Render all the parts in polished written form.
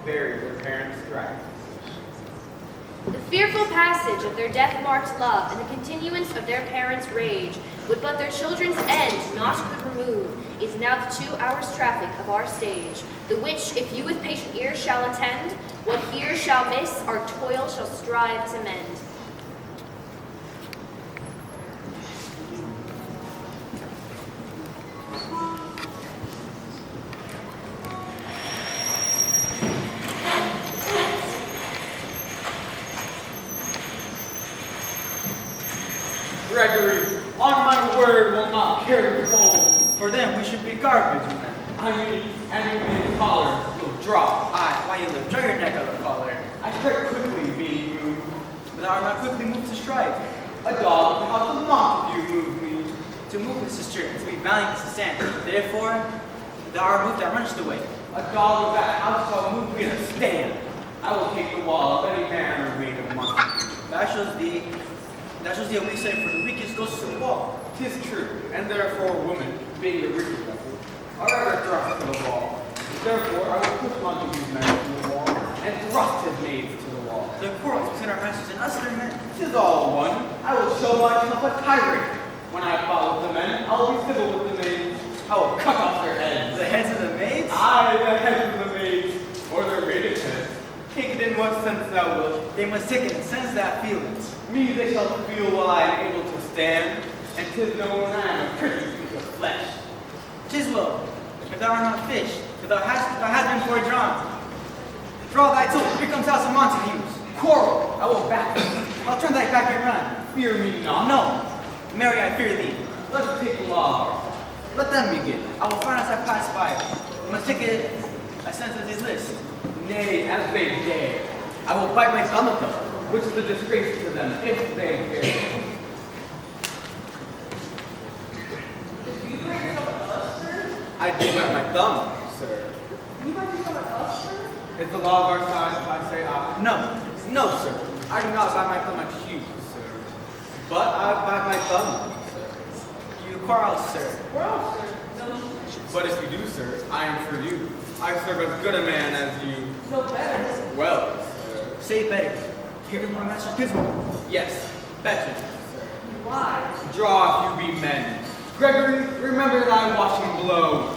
buried their parents' strife. The fearful passage of their death-marked love and the continuance of their parents' rage would but their children's end not could remove, is now the 2 hours' traffic of our stage, the which, if you with patient ears shall attend, what here shall miss, our toil shall strive to mend. Gregory, on my word, will not carry the coal. For them, we should be garbage men. I mean, and you collar, you'll drop. Aye, why you live? Draw your neck out of the collar. I strike quickly, being moved. But thou art not quickly moved to strike. A dog of the house of Montague moved me. To move is to stir, to be valiant is to stand. Therefore, thou art moved, thou runnest away. A dog of that house shall move me to stand. I will take the wall of any man or maid of Montague. That shows thee a weak side, for the weakest goes to the wall. 'Tis true, and therefore women, being the weaker vessel, are ever thrust to the wall. Therefore I will push Montague's men to the wall, and thrust his maids to the wall. The quarrels between our masters and us and their men. 'Tis all one. I will show myself a tyrant. When I follow the men, I'll be civil with the maids. I will cut off their heads. The heads of the maids? Aye, the heads of the maids, or their maidens' heads. Take it in what sense thou wilt. They must take it and sense that feelings. Me they shall feel while I am able to stand, and 'tis known I am a pretty piece of flesh. 'Tis well, if thou art not fish, if thou hast been foredrawn. Draw thy tool, here comes House of Montagues. Quarrel, I will back thee. I'll turn thy back and run. Fear me not. No, Mary, I fear thee. Let's take law. Let them begin. I will find as I pass by. You must take it a sense of his list. Nay, as they dare. I will bite my thumb at them, which is a disgrace to them, if they dare. I do bite my thumb, sir. You might become an usher? It's the law of our size if I say I. No, sir. I do not bite my thumb at you, sir. But I bite my thumb, sir. you quarrel, sir. Well, sir, no, But if you do, sir, I am for you. I serve as good a man as you. no better. Well, sir. Say better. Here is my master gives me. Yes, better. Why? Draw if you be men. Gregory, remember that I watch him blow.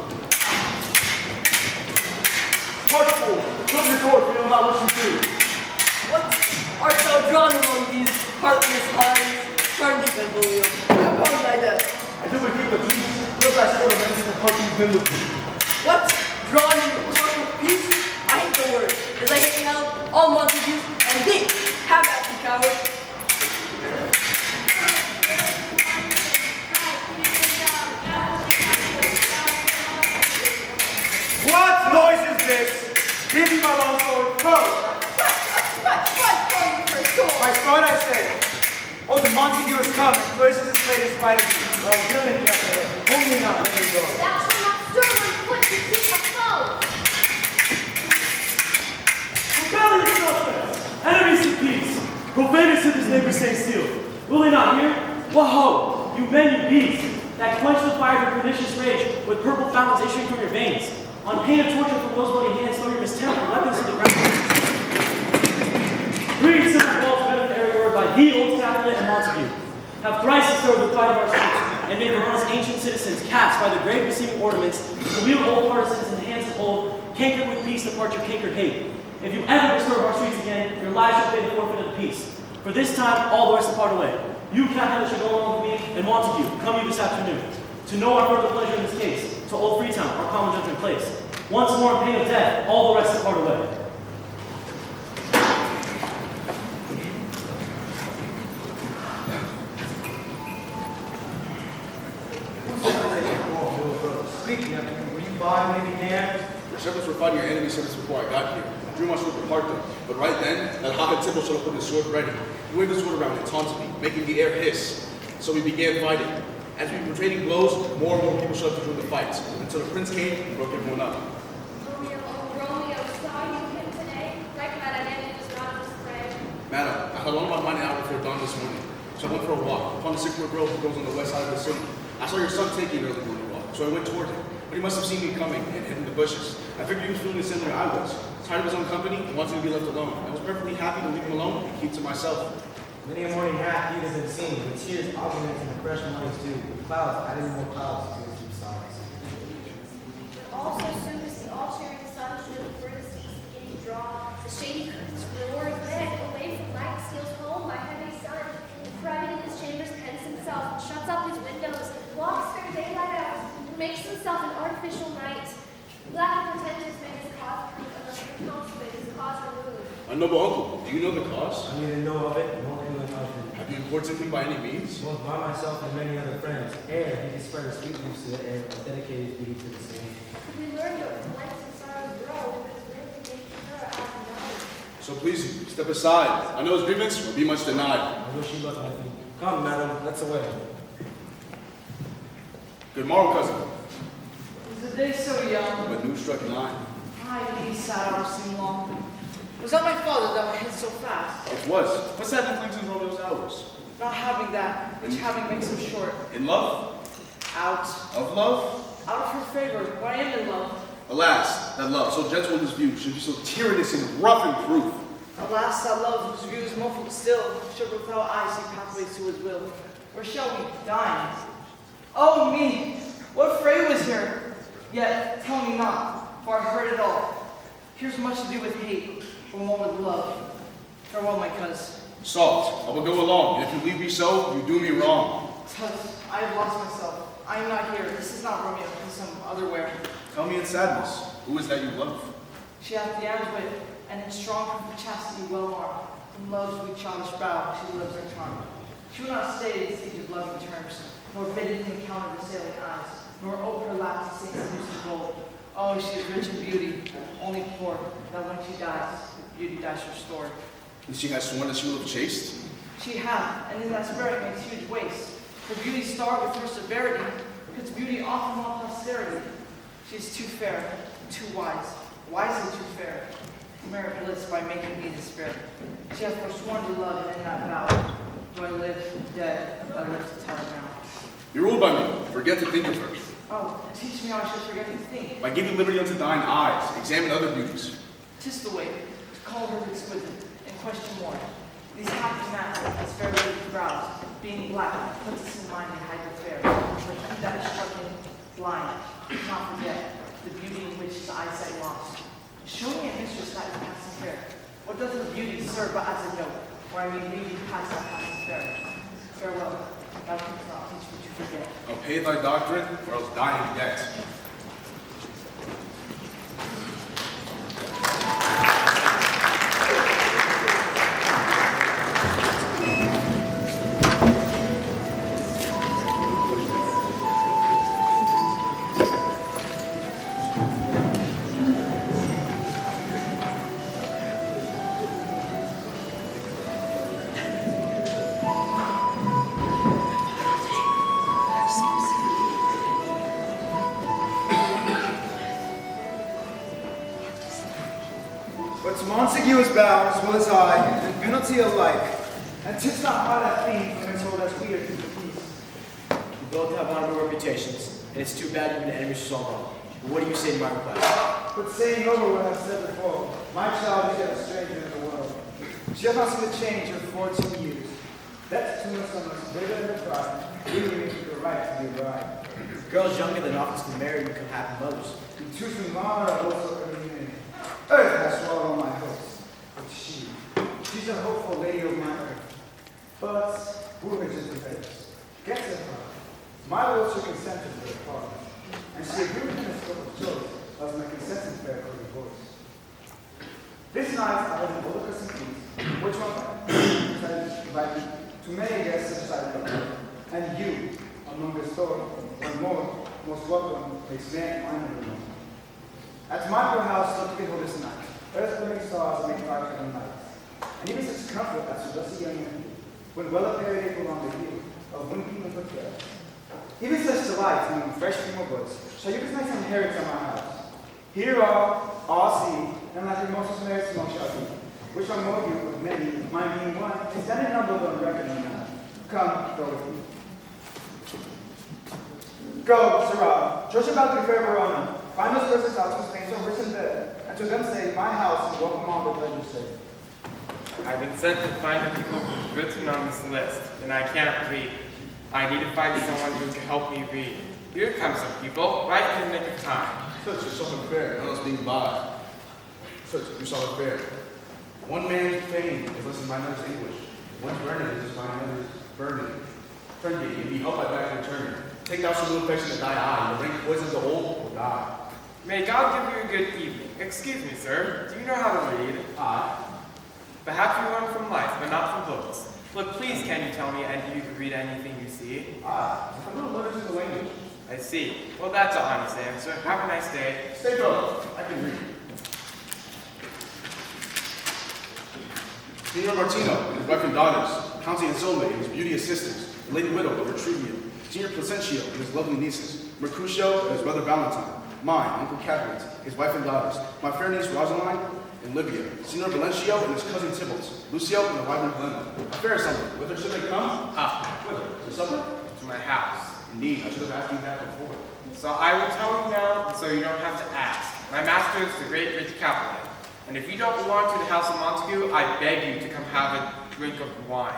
Heartful, shut your door if you know not what you do. What art thou drawn among these heartless eyes? Turn thee, Benvolio, upon thy death. I do keep the peace. Look, I sort of mention the part you've been with me. What? Drawn in the court of peace? I hate the word, as I hate hell, all Montagues, and thee. Have at thee, coward. What noise is this? Give me my long sword. Come. What calling you for a sword? My sword, I say. Oh, the Montague has come and places his blade in spite of you. Well, kill him, Captain. Only not let me go. Thou shalt not stir one foot to seek a foe. Rebellious suspects! Enemies to peace! Profaners to his neighbor stay still. Will they not hear? What ho! You men, you beasts! That quench the fire of pernicious rage with purple fountains issuing from your veins. On pain of torture from those bloody hands, throw your mistemper weapons to the ground. Greed civil walls better than area by the old Capulet and Montague. Have thrice disturbed the pride of our troops, and made Verona's ancient citizens cast by the grave receiving ornaments, to wield old partisans in the hands of old, cankered with peace depart your cankered hate. If you ever disturb our streets again, your lives shall pay the forfeit of the peace. For this time, all the rest depart away. You, Capulet, should go along with me, and Montague, come you this afternoon. To know our further pleasure in this case, to old Freetown, our common judgment place. Once more in pain of death, all the rest depart away. Speaking of, were you by maybe hand? Your servants were fighting your enemy servants before I got here. I drew my sword to part them. But right then, that hot Tibble should have put his sword ready. He waved his sword around and taunted me, making the air hiss. So we began fighting. As we were trading blows, more and more people showed up to join the fights, until the prince came and broke everyone up. Romeo, oh Romeo, saw you him today? Reckon that identity was not on display. Madam, I had on my mind an hour before dawn this morning. So I went for a walk. Upon the sycamore grove that grows on the west side of the city. I saw your son taking an early morning walk, so I went toward him. But he must have seen me coming and hid in the bushes. I figured he was feeling the same way I was. Tired of his own company and wanting to be left alone. I was perfectly happy to leave him alone and keep to myself. Many a morning half he has been seen, with tears augmenting the fresh morning's dew, with clouds adding more clouds to his deep sighs. All so soon as the all-cheering sun should have furthest east begin to draw, the shady curtains roar back away from light steals home by heavy sun. Private in his chambers pens himself, shuts up his windows, blocks fair daylight out, and makes himself an artificial night. Black pretenders made his cause proof, unless the consummate his cause removed. My noble uncle, do you know the cause? I neither know of it, nor anyone of it. Have you imported him by any means? Both by myself and many other friends, ere he can spread his sweet news to the air, and dedicate his beauty to the same. We learned what lights and sorrows grow, but his really make her out of knowledge. So please you, step aside. I know his grievance will be much denied. I wish you luck, my feet. Come, madam, let's away. Good morrow, cousin. Is the day so young? But noon struck 9. Ay, these sad hours seem long. Was that my father that my head so fast? It was. What's that influence in Romeo's hours? Not having that, which having makes him short. In love? Out. Of love? Out of her favor, but I am in love. Alas, that love, so gentle in his view, should be so tyrannous and rough in proof. Alas, that love whose view is muffled still, should without eyes see pathways to his will. Where shall we dine? Oh me! What fray was here? Yet, tell me not, for I heard it all. Here's much to do with hate, but one with love. Farewell, my cuz. Salt, I will go along, and if you leave me so, you do me wrong. Cuz, I have lost myself. I am not here. This is not Romeo, he's some other where. Tell me in sadness, who is that you love? She hath the arms wit, and in strong for chastity well armed. From love's weak childish brow, she lives her charm. She will not stay in siege of loving terms, nor bid him encounter the sailing eyes, nor ope her lap to sing seduced gold. Oh, she is rich in beauty, only poor, that when she dies, beauty dies restored. And she has sworn that she will have chased? She hath, and in that spirit makes huge waste. Her beauty starred with her severity, puts beauty off from all posterity. She is too fair, too wise, wisely too fair, to merit bliss by making me despair. She hath forsworn to love, and in that vow, do I live, dead, I live to tell it now. You're ruled by me, forget to think of her. Oh, teach me how I should forget to think. By giving liberty unto thine eyes, examine other beauties. 'Tis the way to call her exquisite, and question more. These happy mats, as fair lady's brows, being black, puts us in mind they hide the fair. But he that is struck in blind, cannot forget the beauty in which his eyesight lost. Show me a mistress that is passing fair. What does the beauty serve but as a note, where I may beauty pass that passing fair? Farewell, thou canst not teach me to forget. I'll pay thy doctrine, or else die in debt. But to Montague is bound, as well as I, and penalty alike. And 'tis not hard that fiend when it's told as we are keep the peace. You both have honorable reputations, and it's too bad you've been enemies for so long. But what do you say to my request? But saying over what I've said before, my child is yet a stranger in the world. She has not seen the change of 14 years. That's too much on us, greater than her pride, leaving me the right to be a bride. Girls younger than often to marry become happy mothers. And choose from honor also every name. Earth has swallowed all my hopes, but she's a hopeful lady of my earth. But who is the face? Gets it her. My lord should consent to the party, and she agreed in a scope of choice as my consenting fair for the voice. This night I have both us in peace, which one I invite you to many guests such as I love, and you, among the store, one more, most welcome, expand my name. At my poor house, look to behold this night. Earth's burning stars make bright for the night. And even such comfort as to dusty young men, when well appeared April on the heel of wind people put there. Even such delights among fresh female buds shall you this night inherit on my house. Here are all see, and like your most married smoke shall be, which are more you with many, mine being one, is that in number but unreckoned now. Come, go with me. Go, Sirrah, judge about the fair Verona. Find those persons out whose names are written there, and and to them say, my house and welcome on the legislature. I've been sent to find the people who've written on this list, and I can't read. I need to find someone who can help me read. Here come some people, right in the nick of time. Such is so unfair, none else being by. Such you saw it fair. One man's fame is less than my another's English. One's burning is by another's burning. Turn ye, and be helped by back returning. Take thou some little affection to thy eye, and the rank poison the old will die. May God give you a good evening. Excuse me, sir. Do you know how to read? Perhaps you learn from life, but not from books. Look, please, can you tell me if you can read anything you see? A little letters in the language. I see. Well, that's an honest answer. Have a nice day. Stay put. I can read. Senor Martino and his wife and daughters, County Anselme and his beauty assistants, the lady widow of Retruvio, Senor Placentio and his lovely nieces, Mercutio and his brother Valentine, mine, Uncle Capulet, his wife and daughters, my fair niece Rosaline and Livia, Senor Valencio and his cousin Tybalt, Lucio and the vibrant Glenda. A fair assembly. Whither should they come? Whither? To supper? To my house. Indeed, I should have asked you that before. So I will tell you now, so you don't have to ask. My master is the great rich Capulet. And if you don't belong to the house of Montague, I beg you to come have a drink of wine.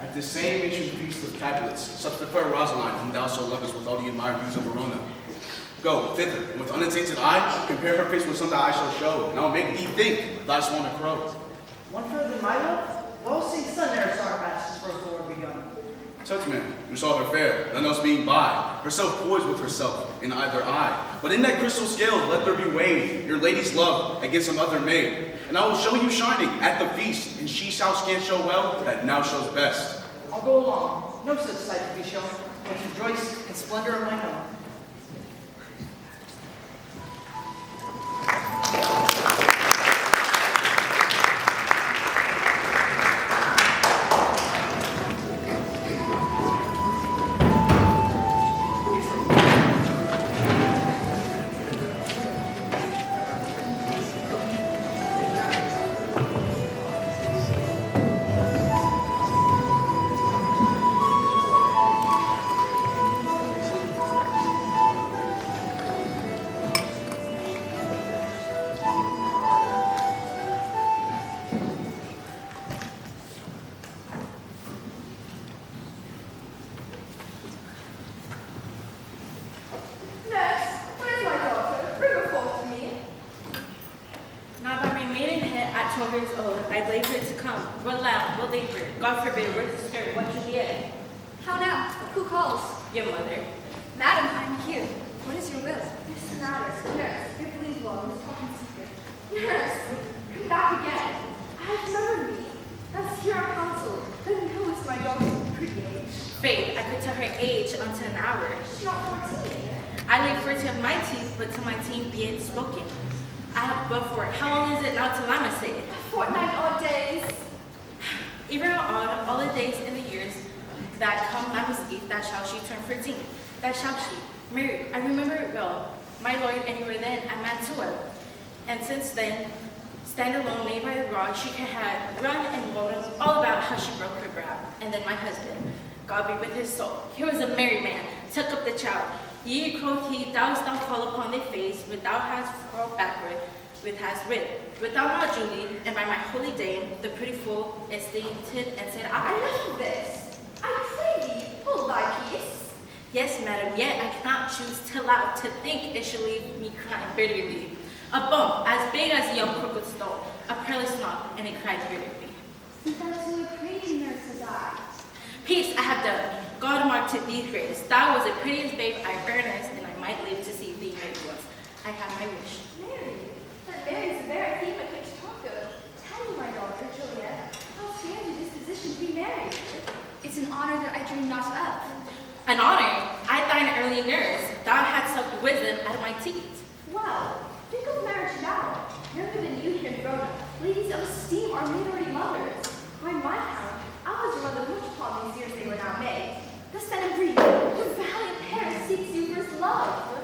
At this same ancient feast of Capulets, such the fair Rosaline, whom thou so lovest with all the admired views of Verona. Go thither, and with untainted eye, compare her face with some that I shall show, and I will make thee think of thy swan a crow. One further than my love? Well, sing sun ere our matches first war begun. Such man, who saw her fair, none else being by, herself poised with herself in either eye. But in that crystal scale let there be weighed your lady's love against some other maid. And I will show you shining at the feast, and she shall scant show well that now shows best. I'll go along. No such sight to be shown, but to rejoice in splendor of mine own. How now? Who calls? Your mother. Madam, I'm here. What is your will? This matters. Nurse, your please well, Miss talking secret. Nurse, come back again. I have remembered me. That's here our counsel. Then who is my daughter's pretty age? Faith, I could tell her age unto an hour. She's not 14. I lay for to my teeth, but to my teen be it spoken. I have but for how long is it now till I'm a say? A fortnight odd days. Even odd, all the days in the years that come Lammas Eve, that shall she turn 13. That shall she. Mary, I remember it well. My Lord, and you were then at Mantua. And since then, stand alone, laid by the rod, she had run and woven all about how she broke her brow. And then my husband, God be with his soul. He was a merry man, took up the child. Ye, quoth he, thou shalt fall upon thy face, when thou hast fall backward, with hast writ. Without not Julie, and by my holy dame, the pretty fool estated and said, Enough of this. I pray thee, hold thy peace. Yes, madam, yet I cannot choose to loud to think it should leave me crying bitterly. A bump as big as a young crooked stone, a perilous knot, and it cried bitterly. That is a pretty nurse to die. Peace I have done. God mark to thee grace. Thou was the prettiest babe I earnest, and I might live to see thee married once. I have my wish. Mary, that Mary is the very theme at which talk of. Tell me, my daughter, Juliet, how stands your disposition to be married? It's an honor that I dream not of. An honor? I thine early nurse. Thou hadst sucked wisdom out of my teeth. Well, think of marriage now. Younger than you here in Verona, ladies of esteem are minority mothers. By my count, I was rather much upon these years they were now made. Thus then and breathe, your valiant parent seeks you for his love.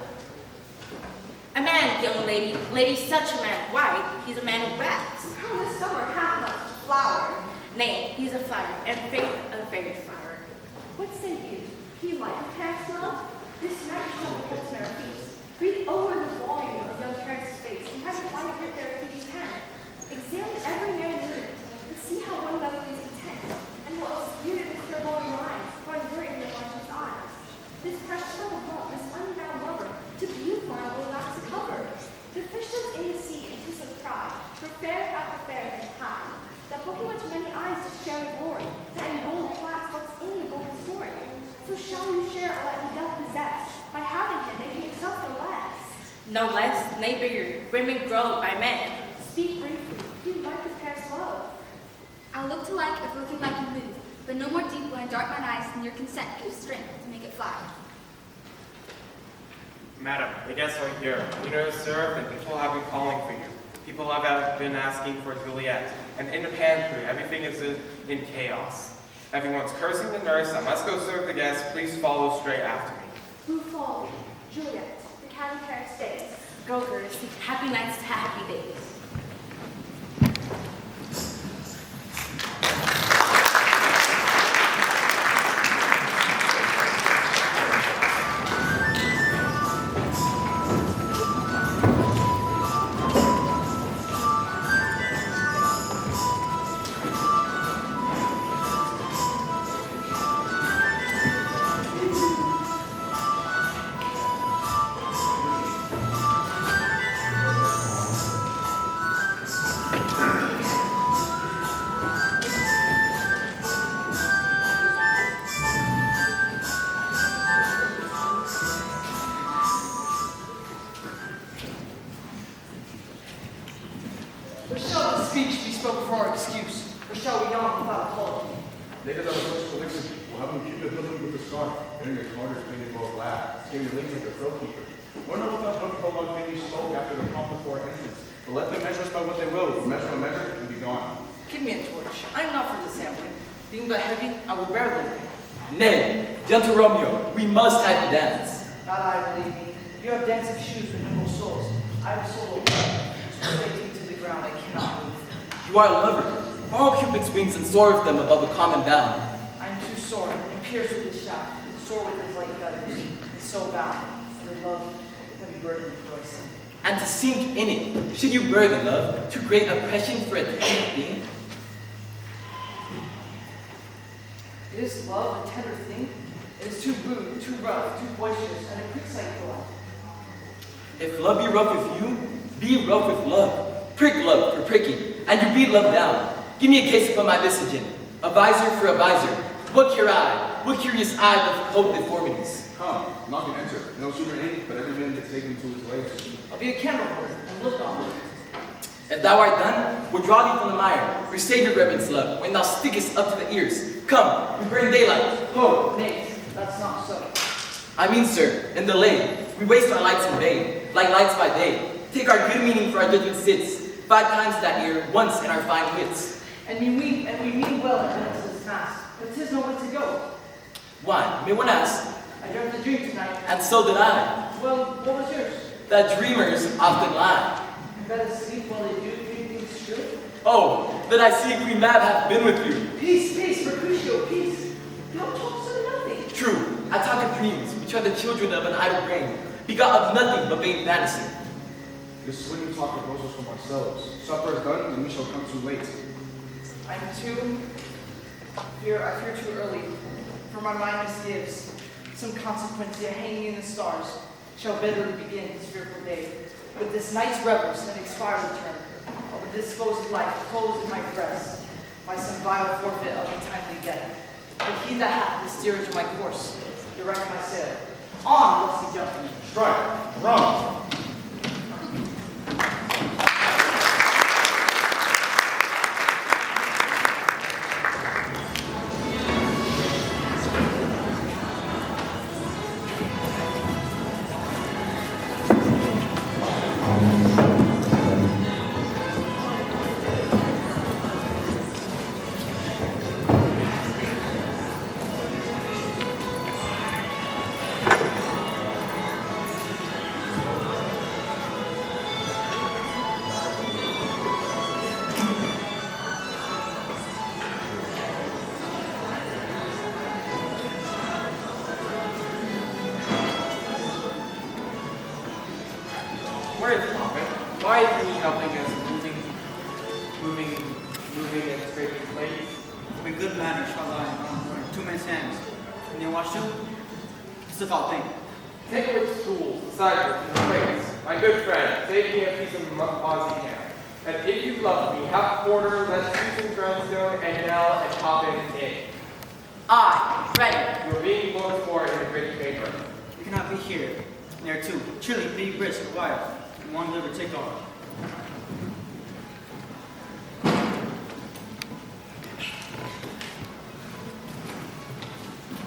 A man, young lady. Lady, such a man. Why? He's a man of rags. How the summer hath much flower. Nay, he's a flower, and faith a very flower. What say you? Do you like a parent's love? This night shall hold to our feast. Read over the volume of young parents' face and have it lie writ there if you can. Examine every man in it and see how one level is intent, and what else spirit is their glowing lines, run during their luncheon's eyes. This fresh sort of love, this unbound lover, to beautify will lacks a cover. The fish lives in the sea in peace of pride, for fair after fair and high. That booking unto many eyes to share the glory, that in gold clasp what's in the golden story. So shall you share all that he doth possess, by having him making himself no less. No less, nay bigger, women grow by men. Speak briefly, do you like this pair's love? I look to like if looking like you move, but no more deep when dark mine eyes than your consent gives strength to make it fly. Madam, the guests are here. You know, sir, that people have been calling for you. People have been asking for Juliet. And in the pantry, everything is in chaos. Everyone's cursing the nurse. I must go serve the guests. Please follow straight after me. Who followed? Juliet, the Cannon Parents' days. Go, girls, happy nights to happy days. Or shall the speech be spoke for our excuse? Or shall we yawn without apology? Ladies are supposed to listen. We'll have them keep the building with the scarf. Getting your corners painted both black. Getting your links like the throat keeper. Or no, without looking how long they spoke after the prompt before entrance. But let them measure us by what they will. Measure a measure and be gone. Give me a torch. I am not for the sampling. Being but heavy, I will bear the weight. Nay, gentle Romeo, we must have the dance. Not I, believe me. You have dancing shoes with nimble soles. I have a soul of love. So taking to the ground, I cannot move. You are a lover. Borrow Cupid's wings and soar with them above the common bound. I am too sore, and pierced with his shaft, and sore with his light feathers, and so bound. For love, heavy burden rejoicing. And to sink in it, should you burden love, too great oppression for a tender thing? Is love a tender thing? It is too rude, too rough, too boisterous, and a quick sight delight. If love be rough with you, be rough with love. Prick love for pricking, and you beat love down. Give me a case upon my visagen, a visor for a visor. What your eye, what curious eye doth coat deformities? Come, knock and enter. No sooner in, but every man gets taken to his place. I'll be a candle holder and look on. If thou art done, we'll draw thee from the mire. Receive your reverence, love, when thou stickest up to the ears. Come, we bring daylight. Ho! Nay, that's not so. I mean, sir, in the lane, we waste our lights in vain, like lights by day. Take our good meaning for our judgment sits, 5 times that year, once in our fine wits. And we mean well at minutes this mass, but 'tis no way to go. Why, may one ask? I dreamt a dream tonight. And so did I. Well, what was yours? That dreamers often lie. You better sleep while they do things true. Oh, that I see Queen Mab hath been with you. Peace, peace, Mercutio, peace. Don't talk so nothing. True, I talk of dreams, which are the children of an idle brain, begot of nothing but vain fantasy. This swinging talk arose us from ourselves. Supper is done, and we shall come too late. I fear too early, for my mind misgives. Some consequence yet hanging in the stars shall bitterly begin his fearful day. With this night's revels and expired return, of a disposed life closed in my breast, by some vile forfeit of untimely death. But he that hath the steerage of my course, direct my sail. On, lusty gentlemen. Strike! Run! helping us moving and scraping plates. With good manners shall lie on two men's hands. And you wash too? It's a foul thing. Take away the stools, the sidewalks, and the plates. My good friend, save me a piece of Aussie ham. And if you love me, have quarter, let's do some grindstone and yell and pop in an egg. I, ready. You are being looked for in the British paper. You cannot be here. And there too. Chilly, be brisk, a while. And one liver take off.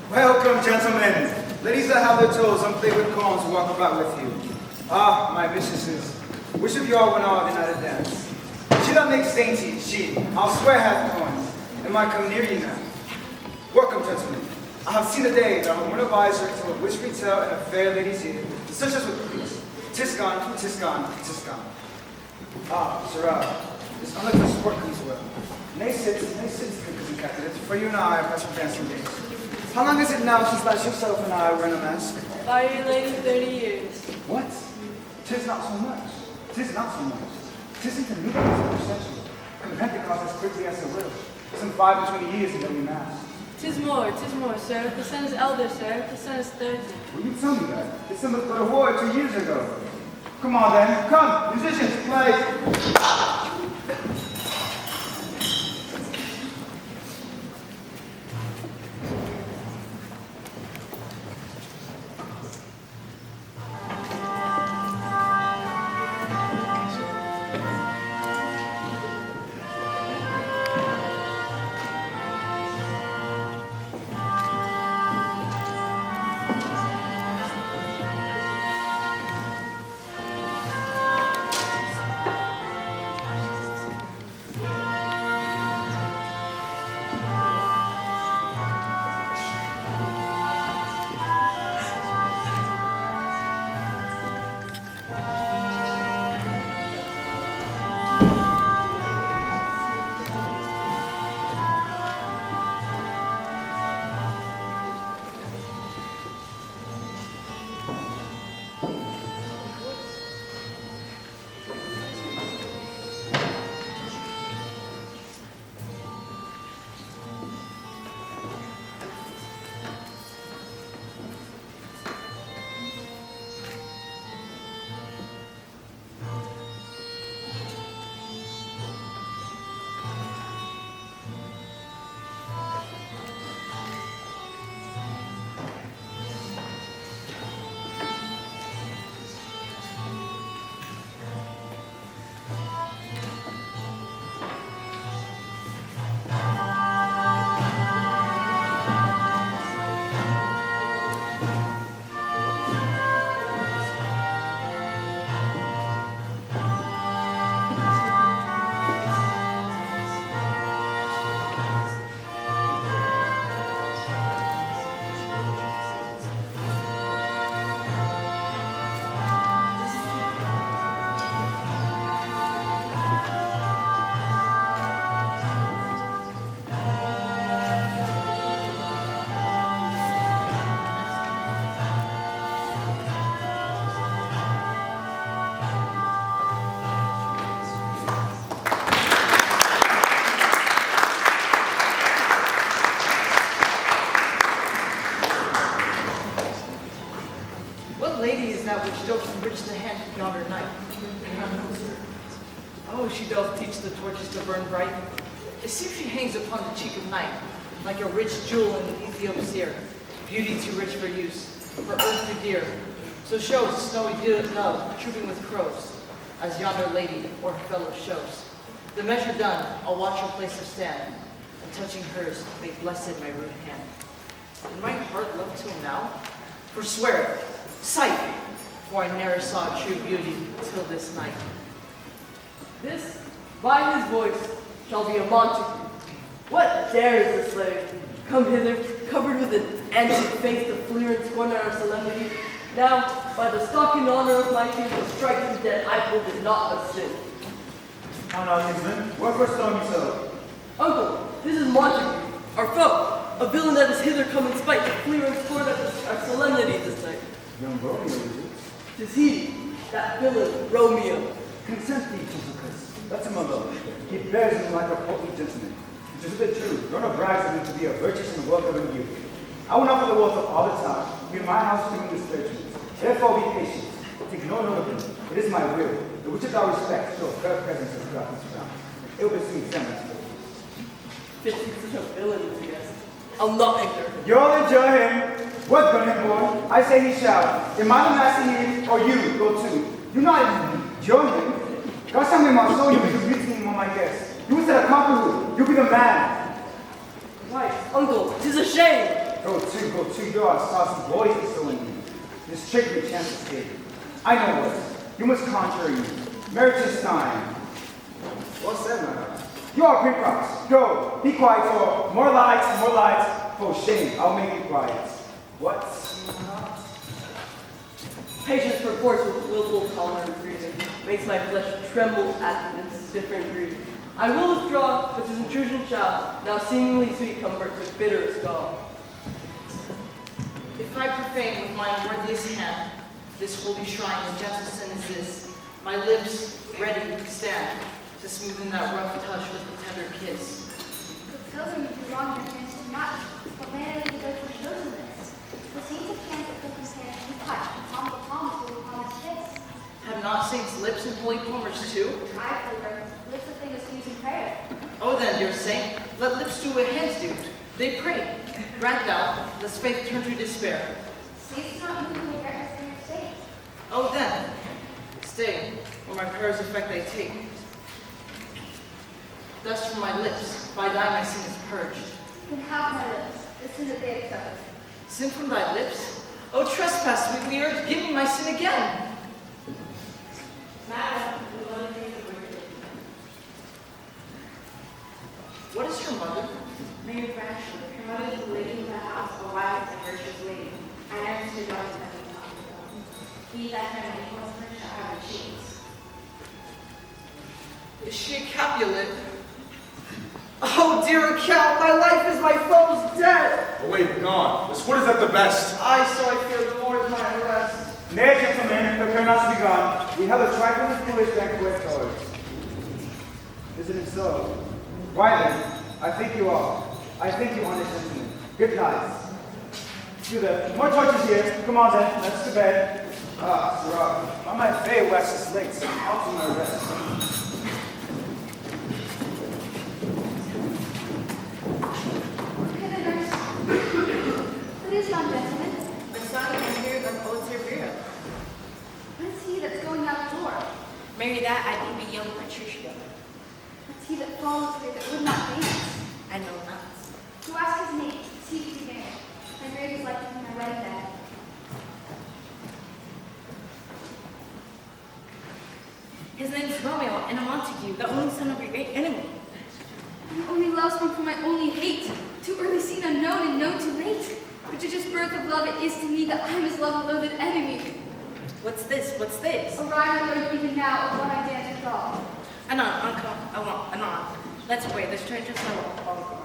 Welcome, gentlemen. Ladies that have their toes and play with combs walk about with you. Ah, my mistresses, which of y'all went out tonight at dance? She that makes dainty, she, I'll swear hath coins, and might come near you now. Welcome, gentlemen. I have seen a day that I'm one advisor to a which retail and a fair lady's ear, such as with please. Tis gone, tis gone, tis gone. Ah, sirrah, this unlucky sport comes well. Nay sit, cookers and candidates, for you and I have passed for dancing days. How long is it now since last yourself and I were in a mask? By your lady, 30 years. What? Tis not so much. Tis not so much. Tis intermediate as a perception. Could Pentecost as quickly as it will. Some 5 and 20 years ago we masked. Tis more, sir. The son is elder, sir. The son is 30. Will you tell me that? This son was but a boy 2 years ago. Come on then, come, musicians, play. which doth enrich the hand of yonder knight. Oh, she doth teach the torches to burn bright. It seems she hangs upon the cheek of night, like a rich jewel in the Ethiopian ear, beauty too rich for use, for earth too dear. So shows the snowy dove trooping with crows, as yonder lady or her fellow shows. The measure done, I'll watch her place her stand, and touching hers, make blessed my rude hand. And my heart love to him now? Forswear it, sight, for I ne'er saw true beauty till this night. This, by his voice, shall be a Montague. What dares this slave come hither, covered with an antique face to fleer and scorn our solemnity? Now, by the stock and honor of my king, to strike him dead, I hold it not a sin. How now, kinsman? Wherefore stone you so? Uncle, this is Montague, our foe, a villain that is hither come in spite to fleer and scorn at our solemnity this night. Young Romeo, is it? 'Tis he, that villain, Romeo, Consent thee, Chrysippus. Let him alone. He bears him like a portly gentleman. It is the truth. Rona brags of him to be a virtuous and welcoming youth. I will not for the wealth of all the time be in my house doing this virtue. Therefore be patient. Take no note of him. It is my will, the which is our respect, show a fair presence of throughout this ground. It will be seen semblance for you. Fishing such a villain as a guest. I'll not ignore him. You'll enjoy him. What gun him, boy? I say he shall. Am I the master here, or you go too? You not enjoy him. God send me my soul, you be greeting on my guest. You was at a conqueror. You be the man. Right, uncle, 'tis a shame. Go to, you are saucy boys that so in you. This trick your chance to escape. I know what. You must conjure you. Meritus time. What's that, my lord? You are Greek rocks. Go, be quiet for more lights, for shame. I'll make you quiet. What? Patience perforce with willful tolerant breathing makes my flesh tremble at its different grief. I will withdraw, but his intrusion shall, now seemingly sweet comfort, to bitterest gall. If I profane with my unworthiest hand this holy shrine of gentle sin as this, my lips ready stand to smoothen that rough touch with a tender kiss. The pilgrim who belong your hands too much, but man is the virtue chosen this. The saints of hands that put his hand in touch, and palm to palm to upon his fist. Have not saints lips and holy palmers too? I, believer, lift the fingers to use in prayer. Oh then, dear saint, let lips do what hands do. They pray. Grant thou, lest faith turn to despair. Saints do not move in the greatness in your state. Oh then, stay, where my prayers effect they take. Dust from my lips, by thy my sin is purged. You can have my lips, the sin that they accept. Sin from thy lips? Oh trespass, sweetly urged, give me my sin again. Madam, we want to take the word. What is your mother? Mary Bradshaw, her mother is the lady of the house, a wise and virtuous lady. I never stood on to them. He that can make one her shall have her cheeks. Is she a Capulet? Oh, dear Count, my life is my foe's death. Oh, wait, gone. This wood is at the best. I so I fear the Lord is my arrest. Nay, gentlemen, prepare not to be gone. We have a trifling foolish banquet towards. Isn't it so? Why then? I think you are. I think you honest gentlemen. Good night. To the more torches here. Come on then, let's to bed. Ah, Sirrah, on my fay wax is late. Out to my rest. What is yon gentleman? The son and spirit of old Severa. What is he that's going out the door? Marry that, I be young Patricia. What's he that follows here that would not dance? I know not. Who asked his name? Seek to be married. My grave is like to my wedding bed. His name is Romeo and a Montague, the only son of your great enemy. My only love sprung from my only hate. Too early seen unknown and known too late. Prodigious birth of love it is to me that I am his love-loathed enemy. What's this? What's this? A rhyme I learned even now of what I dance with all. Anon, anon. Let's wait. The strangers know all gone.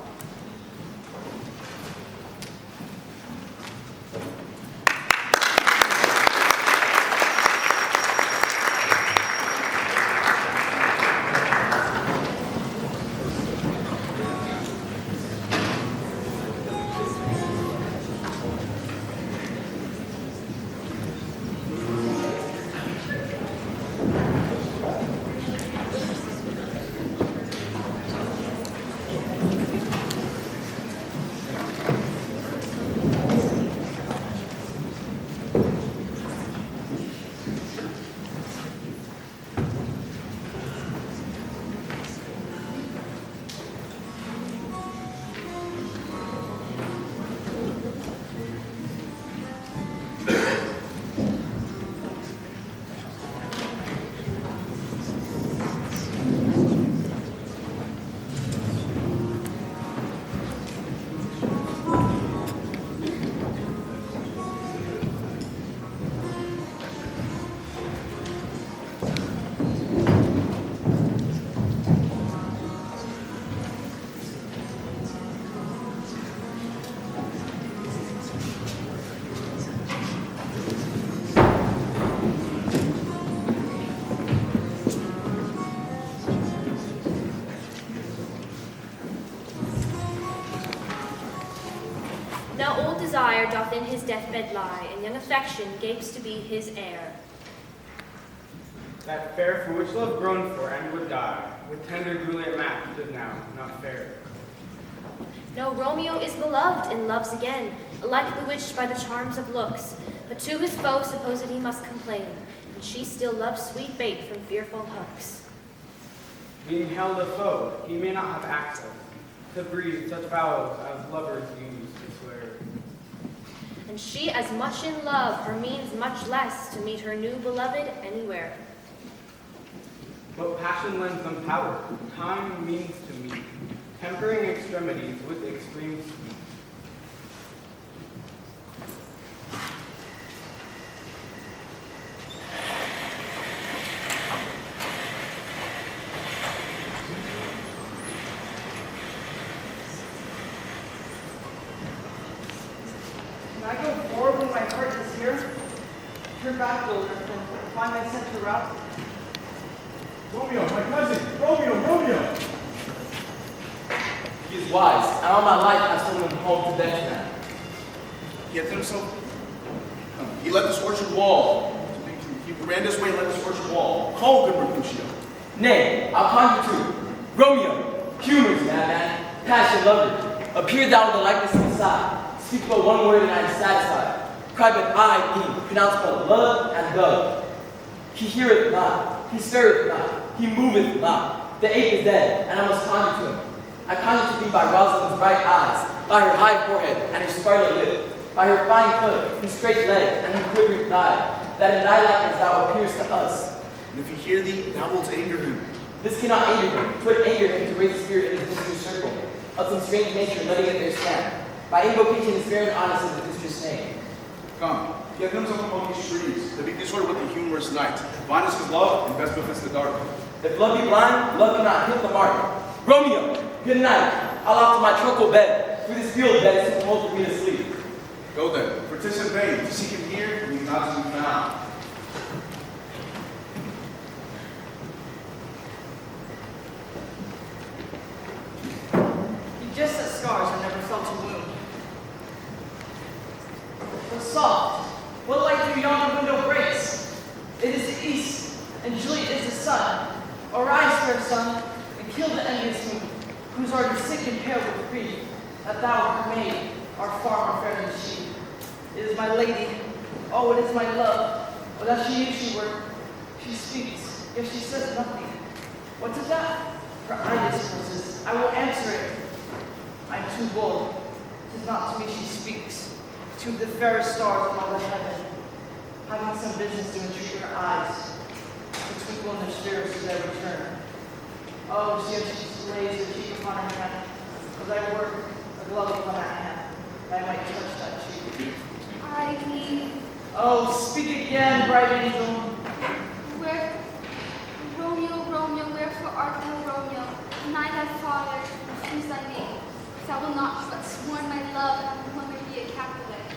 desire doth in his deathbed lie, and young affection gapes to be his heir. That fair for which love groaned for and would die, with tender Juliet matched is now not fair. No, Romeo is beloved and loves again, alike bewitched by the charms of looks, but to his foe supposed he must complain, and she still loves sweet bait from fearful hooks. Being held a foe, he may not have access to breathe such vows as lovers use to swear. And she as much in love, her means much less to meet her new beloved anywhere. But passion lends them power, time means to meet, tempering extremities with extreme speed. Can I go forward when my heart is here? Turn back, Wilder, and find my center route. Romeo, my cousin! Romeo! He is wise, and all my life I've stolen him home to Bethlehem. He had himself. He left this orchard wall. He ran this way and left this orchard wall. Call good Mercutio. Nay, I'll conjure too. Romeo, humors, madman, passion lover, appear thou in the likeness of the side. Speak but one word and I am satisfied. Cry but I, me, pronounce but love and love. He heareth not, he stirreth not, he moveth not. The ape is dead, and I must conjure to him. I conjure to thee by Rosalind's bright eyes, by her high forehead and her scarlet lip, by her fine foot, her straight leg, and her quivering thigh, that in thy likeness thou appearest to us. And if he hear thee, thou wilt anger him. This cannot anger him, 'twould anger him to raise the spirit in his mistress' circle, of some strange nature letting it there stand. By invocation is fair and honest in the mistress' name. Come, he hath himself among these trees, to be disordered with the humorous night. Blind is his love, and best befits the dark. If love be blind, love cannot hit the mark. Romeo, good night. I'll off to my truckle bed, through this field that is too cold for me to sleep. Go then, for 'tis in vain to seek him here, and he is not to be found. He just as scars are never felt a wound. The soft, what light through yonder window breaks? It is the east, and Juliet is the sun. Arise, fair sun, and kill the envious moon, whose art is sick and pale with grief, that thou, her maid, art far more fair than she. It is my lady, oh, it is my love. But as she knew she were, she speaks, yet she says nothing. What is that? Her eye discourses. I will answer it. I am too bold. 'Tis not to me she speaks, to the fairest stars above the heaven, having some business to entreat her eyes, to twinkle in their spirits as I return. Oh, see how she lays her cheek upon her hand, as I work a glove upon that hand, that I might touch that cheek. I need Oh, speak again, bright angel. where Romeo, wherefore art thou Romeo? Deny thy father, refuse thy name. Thou wilt not but sworn my love, and I will never be a Capulet.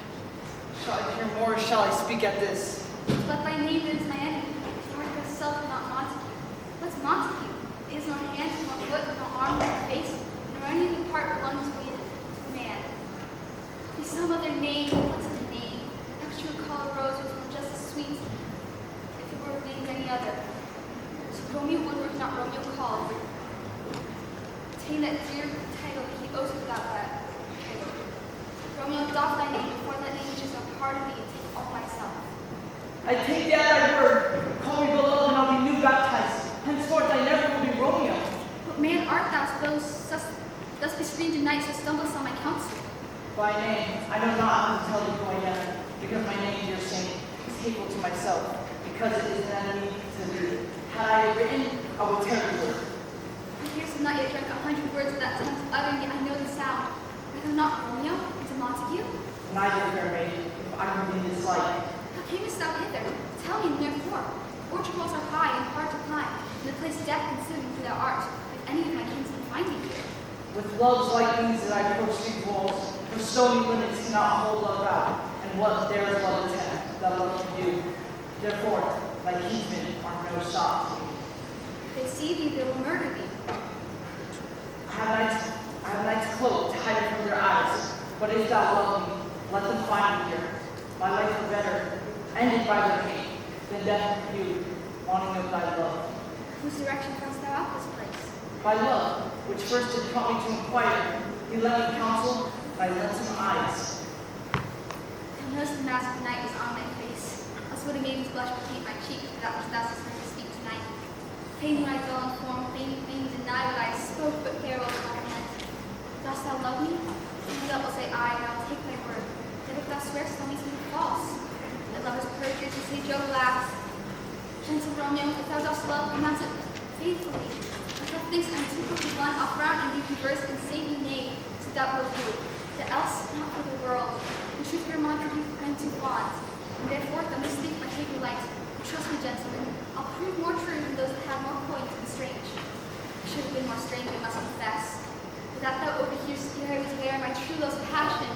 Shall I hear more, or shall I speak at this? But thy name is my enemy. Art thyself not Montague. What's Montague? It is nor hand, nor foot, nor arm, nor face, nor any of the part belonging to man. Be some other name, what's his name? Next you would call a rose which was just as sweet if it were named any other. So Romeo Woodward, not Romeo called. Obtain that dear title he owes without that title. Romeo, doff thy name before that name which is a part of me and take all myself. I take thee at thy word. Call me beloved, and I'll be new baptized. Henceforth I never will be Romeo. What man art thou, suppose thus be screened in night, so stumblest on my counsel? By name, I know not how to tell thee who I am, because my name, dear saint, is hateful to myself, because it is an enemy to thee. Had I it written, I would tear the word. My ears have not yet drank 100 words of that tongue to utter, yet I know the sound. Art thou not Romeo? Is it Montague? Neither, fair maid, if I were in this light. How camest thou hither? Tell me, and therefore. Orchard walls are high and hard to climb, and the place death considering for thou art, if any of my kinsmen find thee here. With love's light wings that I approach these walls, for stony limits cannot hold love out, and what there is love attempt, that love can do. Therefore, thy kinsmen are no stop to me. If they see thee, they will murder thee. I have a night's cloak to hide it from their eyes, but if thou love me, Let them find me here. My life were better, ended by their hate, than death with you, wanting of thy love. Whose direction comest thou out this place? By love, which first did prompt me to inquire, he left me counsel, and I lent him eyes. Thou knowest the mask of night is on my face. Else would a maiden's blush paint my cheek, for that which thou hast heard me speak tonight. Fain when I dull in form, fain deny what I spoke, but farewell to my meant. Dost thou love me? And thou wilt say aye, and I will take thy word. Yet if thou swearest, thou meanest me false. Thy love is perjured, to say Joe laughs. Gentle Romeo, if thou dost love, pronounce it faithfully. If thou thinkst I am too quickly won, I'll frown and thee converse and say me nay, so thou wilt do. That else, not for the world. In truth, your Montague, I am too fond. And therefore, thou must think my favour light. Trust me, gentlemen, I'll prove more true than those that have more coin to be strange. I should have been more strange, I must confess. But that thou overhearest here to wear my true love's passion.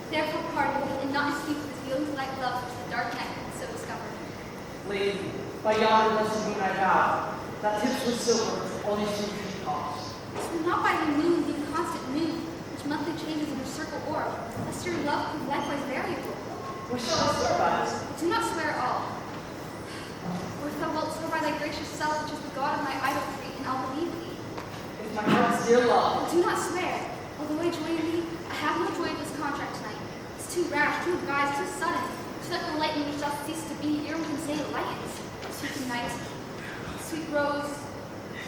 Therefore pardon me, and not dispute with feelings like love which the dark night hath so discovered. Lady, by yonder blessed moon I vow, that tips with silver all these two trees cost. So not by the moon, the constant moon, which monthly changes in her circle orb, lest your love prove likewise variable. What shall I swear by this? But do not swear all. Or if thou wilt swear by thy gracious self, which is the God of my idolatry, and I'll believe thee. If my heart's dear love. But do not swear. Although I join thee, I have no joy of this contract tonight. It's too rash, too advised, too sudden. Too like the lightning which doth cease to be, ere one can say it lightens. Sweet night, sweet rose,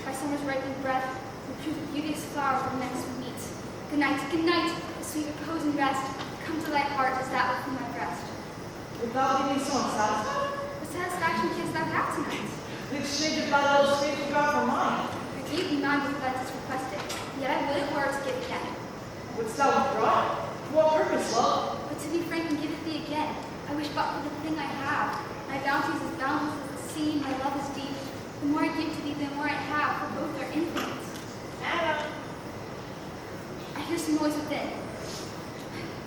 by summer's ripening breath, will prove the beauteous flower when next we meet. Good night, the sweet repose and rest. Come to thy heart as that within my breast. Wilt thou be so unsatisfied? What satisfaction canst thou have tonight? The exchange of thy love's faithful God for mine. I gave thee mine with that is requested, yet I would it were to give again. Wouldst thou withdraw? To what purpose, love? But to be frank and give it thee again, I wish but for the thing I have. My bounty is as boundless as the sea, my love is deep. The more I give to thee, the more I have, for both are infinite. Anna! I hear some noise within.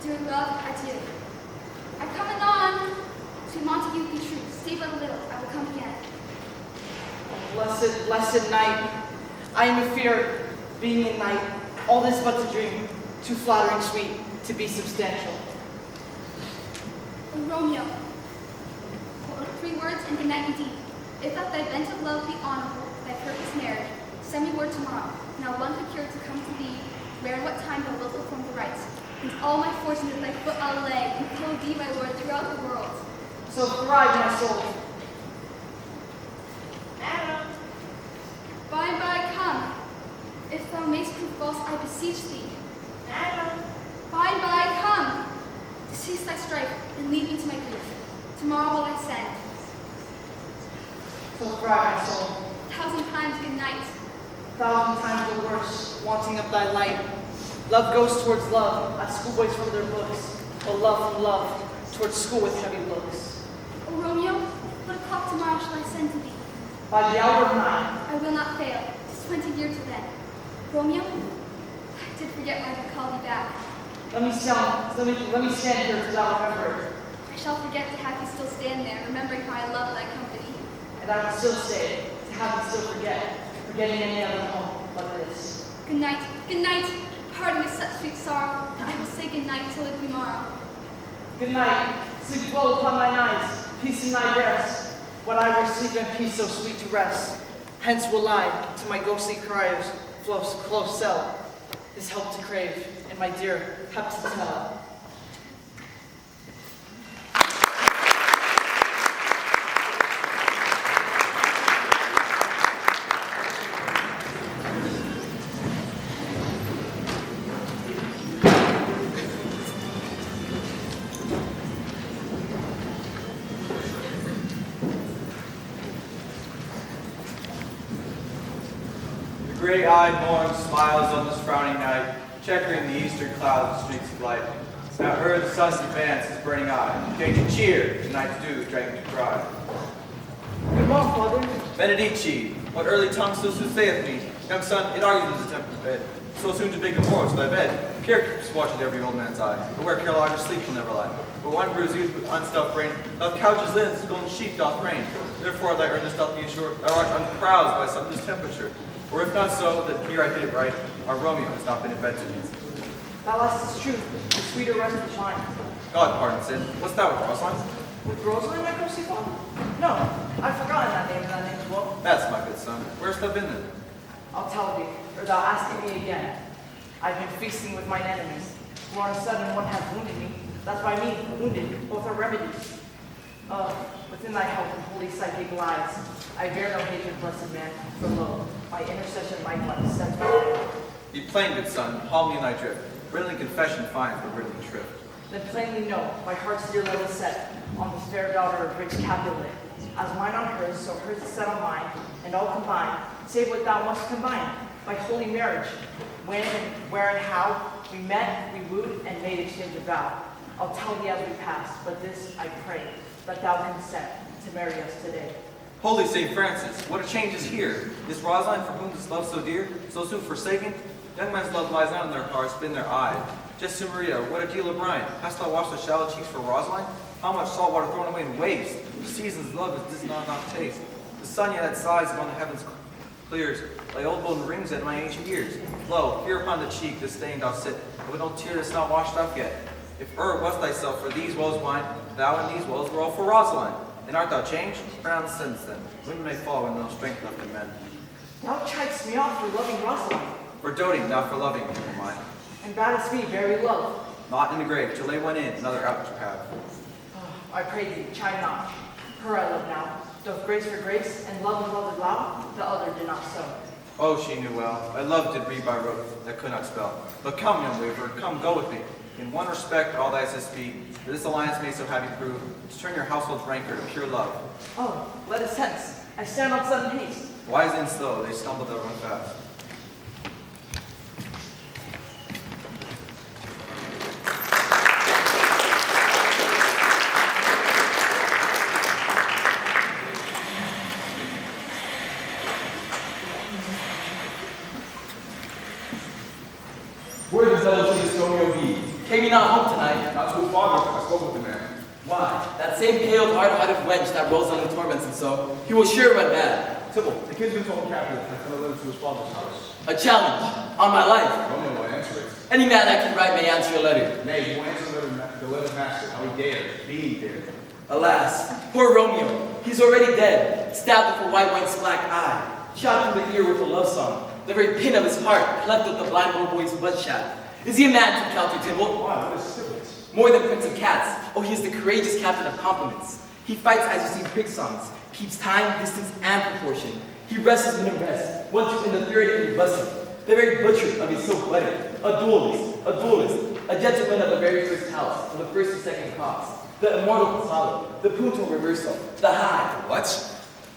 Dear love, adieu. I come anon. To Montague be true. Stay but a little, I will come again. Blessed night. I am afeard, being in night, all this but a dream, too flattering sweet to be substantial. O Romeo, 3 words and good night indeed. If that thy bent of love be honorable, thy purpose marriage, send me word tomorrow, and I'll one procured to come to thee, where and what time thou wilt perform the rites. And all my fortune at thy foot I'll lay, and follow thee, my lord, throughout the world. So thrive, my soul. Anna. By and by come. If thou mayst prove false, I beseech thee. Anna. By and by come. To cease thy strife, and lead me to my grief. Tomorrow will I send. So thrive, my soul. 1,000 times good night. 1,000 times the worse, wanting of thy light. Love goes towards love, as schoolboys from their books, but love from love, towards school with heavy looks. O Romeo, what o'clock tomorrow shall I send to thee? By the hour of 9. I will not fail. 'Tis 20 years to then. Romeo, I did forget when I called thee back. Let me stand here till thou remember it. I shall forget to have thee still stand there, remembering how I love thy company. And I will still stay, to have thee still forgetting any other home but this. Good night, good night. Pardon me such sweet sorrow. I will say good night till it be morrow. Good night. Sleep well upon thine eyes, peace in thy breast. When I will sleep in peace so sweet to rest. Hence will I, to my ghostly cries, close cell, this help to crave, and my dear, have to tell. The gray-eyed morn smiles on this frowning night, checkering the eastern clouds with streaks of light. Now ere the sun's advance his burning eye, came to cheer, the night's dew drank to cry. Good morning, Father. Benedici, what early tongue so soothsaith me? Young son, it argues in the temple bed. So soon to beg the morrow to thy bed. Care keeps watch at every old man's eye, but where Carolina sleep will never lie. But one bruised youth with unstuffed brain, doth couch his limbs, golden sheep doth reign. Therefore thy earnest doth be assured, thou art unproused by some distemperature. Or if not so, then here I did it right, our Romeo has not been invented. Thou hast is truth, the sweeter rest of mine. God pardon sin. What's that with Rosaline? With Rosalie, my ghostly father? No, I've forgotten that name and that name as well. That's my good son. Where's thou been then? I'll tell thee, or thou asking me again. I've been feasting with mine enemies, who on a sudden one hath wounded me. That's by me, wounded, both are remedies. Within thy help and holy psychic lies, I bear no hatred, blessed man, for lo, my intercession likewise sets me. Be plain, good son, haul me in thy drift. Written confession finds but written shrift. Then plainly know, my heart's dear love is set on this fair daughter of rich Capulet. As mine on hers, so hers is set on mine, and all combined, save what thou must combine, by holy marriage. When and where and how we met, we wooed, and made exchange of vow. I'll tell thee as we pass, but this I pray, that thou consent to marry us today. Holy St. Francis, what a change is here. Is Rosaline, for whom this love so dear, so soon forsaken? Young men's love lies not in their hearts, but in their eyes. Just to Maria, what a deal of brine. Hast thou washed the shallow cheeks for Rosaline? How much salt water thrown away in waves? The season's love is does not taste. The sun yet that sighs upon the heavens clears, thy old bone rings at my ancient years. Lo, here upon the cheek this stain doth sit, and with no tear that's not washed off yet. If wast thyself for these wells wine, thou and these wells were all for Rosaline. And art thou changed? Pronounce sentence then. Women may fall when no strength left in men. Thou chidest me off for loving Rosaline, For doting, not for loving, never mind. and badest me very love. Not in the grave, to lay one in, another out to have. I pray thee, chide not. Her I love now. Doth grace for grace, and love allow, the other did not so. Oh, she knew well. I love did read by rote, that could not spell. But come, young waver, come, go with me. In one respect, all thy says speak, for this alliance may so have you prove, to turn your household's rancor to pure love. Oh, let us hence. I stand on sudden haste. Wise and slow, they stumble that run fast. Where does illustrious Romeo be? Came he not home tonight? Not to a father, I spoke with the man. Why? That same pale, hard-hearted wench that Rosaline torments him so. He will sure run mad. Sybil, the kinsman told Capulet I sent a letter to his father's house. A challenge, on my life. Romeo will answer it. Any man that can write may answer a letter. Nay, he will answer the letter master, how he dared, be dared. Alas, poor Romeo, he's already dead, stabbed with a white wench's black eye, shot through the ear with a love song, the very pin of his heart cleft with the blind old boy's butt shaft. Is he a man to counter Tybalt? Why, what is Sybil? More than Prince of Cats. Oh, he is the courageous captain of compliments. He fights as you see prig songs, keeps time, distance, and proportion. He wrestles in the rest, 1, 2, and the third in the bustle. The very butcher of his silk wedding, a duelist, a gentleman of the very first house, of the first and second cause, the immortal Casalo, the punto reverso, the high. What?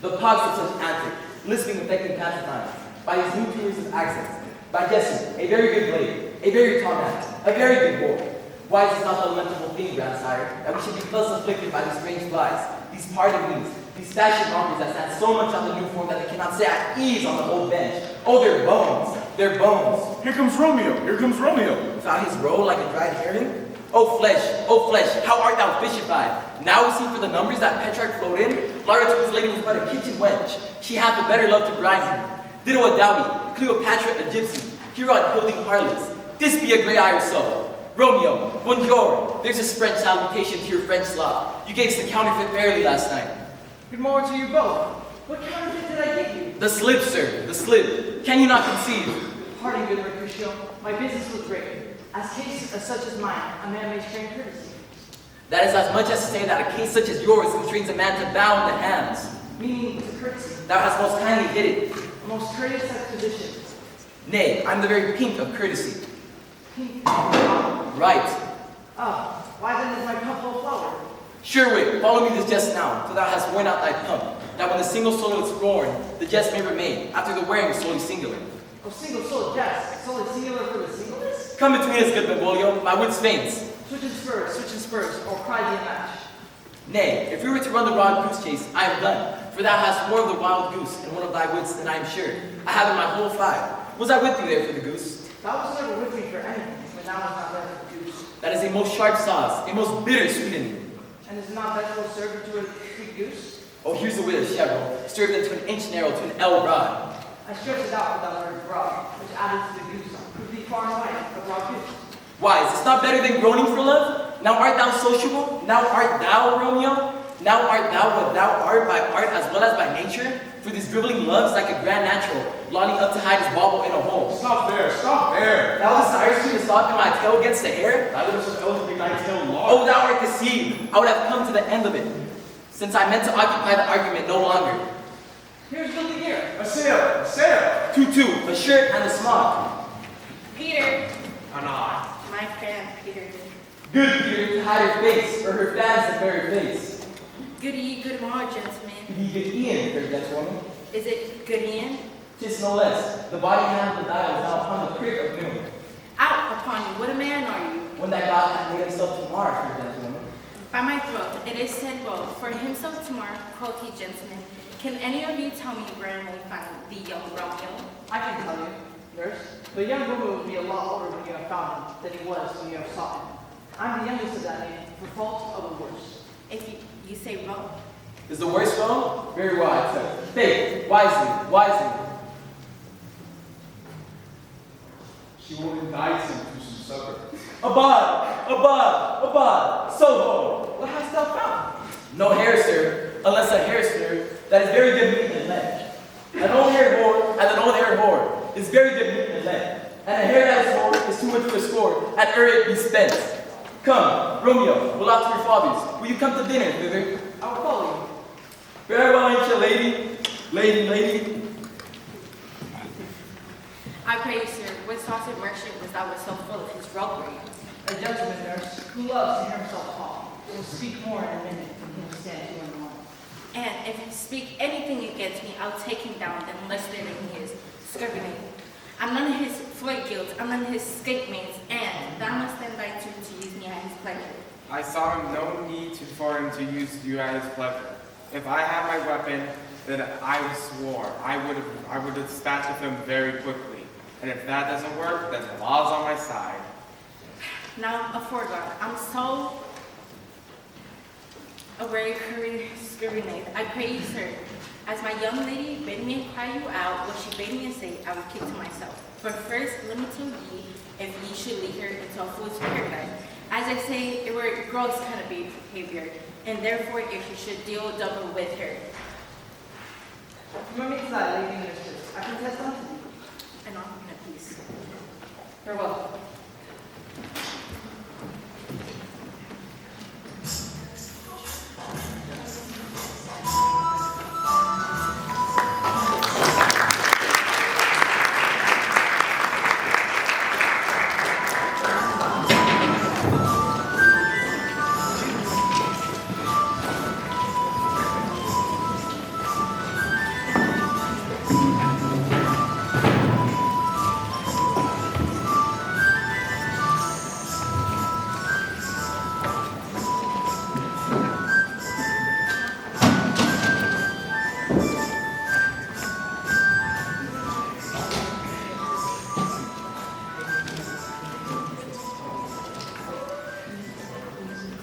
The pox of such antic, lisping affecting pantomime, by his new tours of accents, by Jesse, a very good blade, a very tall man, a very good boy. Why is it not the lamentable thing, grandsire, that we should be thus afflicted by these strange flies, these parted wings, these fashion mockers that stand so much on the new form that they cannot sit at ease on the old bench? Oh, their bones, their bones. Here comes Romeo, here comes Romeo. Without his roe like a dried herring? Oh flesh, how art thou fishified? Now we see for the numbers that Petrarch flowed in, Laertes' lady was but a kitchen wench. She hath a better love to grind him. Ditto a dowdy, Cleopatra a gypsy, Huron holding harlots. This be a grey Irish soul. Romeo, bonjour. There's a French salutation to your French Slav. You gave us the counterfeit barely last night. Good morning to you both. What counterfeit did I give you? The slip, sir, the slip. Can you not conceive? Pardon, good Mercutio. My business was great. As cases such as mine, a man may strain courtesy. That is as much as to say that a case such as yours constrains a man to bow in the hands. Meaning to courtesy. Thou hast most kindly hit it. A most courteous exposition. Nay, I'm the very pink of courtesy. Pink. Right. Ah, why then is my cup full of flower? Sure wit, follow me this jest now, till thou hast worn out thy pump, that when the single soul is worn, the jest may remain, after the wearing solely singular. Oh, single soul, jest. Solely singular for the singleness? Come between us, good Benvolio, my wits faints. Switch and spurs, or cry thee a match. Nay, if we were to run the wild goose chase, I am done, for thou hast more of the wild goose and one of thy wits than I am sure. I have in my whole 5. Was I with you there for the goose? Thou was never with me for anything, when thou was not there for the goose. That is a most sharp sauce, a most bitter sweetening. And is not vegetable served into a sweet goose? Oh, here's a wit of Chevron, served into an inch narrow to an L broad. I stretched it out with that word broad, which added to the goose, proved thee far and wide, a broad goose. Why, is this not better than groaning for love? Now art thou sociable? Now art thou Romeo? Now art thou what thou art by art as well as by nature? For this dribbling love's like a grand natural, lolling up to hide his bauble in a hole. Stop there, stop there. Thou desirest me to stop in my tail against the air? I would have supposed to be thy tail long. Oh, thou art deceived. I would have come to the end of it, since I meant to occupy the argument no longer. Here's Billy here. A sail, a sail. Tutu, a shirt and a smock. Peter, An eye. my friend Peter. Good Peter, to hide her face, or her fans to bury her face. Good ye, good morrow, gentlemen. Be good Ian, fair gentlewoman. Is it good Ian? 'Tis no less. The body hand of the dial is now upon the prick of noon. Out upon you, what a man are you? When that God hath made himself to mar, fair gentlewoman. By my throat, it is said both. For himself tomorrow, quoth he, gentlemen. Can any of you tell me where I may find the young Romeo? I can tell you, nurse. The young Romeo will be a lot older when you have found him than he was when you have sought him. I'm the youngest of that name, for fault of the worst. If you say Rome. Is the worst wrong? Very wise, sir. Faith, wisely, wisely. She will indict him to some supper. Abad, Soho. What hast thou found? No hair, sir, unless a hair snare that is very good meat and leg. An old-haired whore and an old-haired whore is very good meat and leg. And a hair that is whore is too much for a score, and ere it be spent. Come, Romeo, we'll out to your father's. Will you come to dinner, thither? I will follow you. Farewell, ain't you, lady? Lady. I pray you, sir, what saucy merchant was that was so full of his roguery? A gentleman, nurse, who loves to hear himself talk. Will speak more in a minute than he will stand here in the morning. And if you speak anything against me, I'll take him down unless there he is. Scrivening. I'm none of his flight guilds, I'm none of his scapegoats, and thou must then thy too to use me at his pleasure. I saw him no need for him to use you at his pleasure. If I had my weapon, then I swore I would dispatch of him very quickly. And if that doesn't work, then the law's on my side. Now, a foregone, I'm so a very hurried scrivening. I pray you, sir, as my young lady bid me cry you out, what she bade me say, I will keep to myself. But first, let me tell ye, if ye should lead her into a fool's paradise, as I say, it were gross kind of behavior, and therefore if you should deal double with her. Permit me to thy lady mistress. I contest unto thee. And on in peace. Farewell.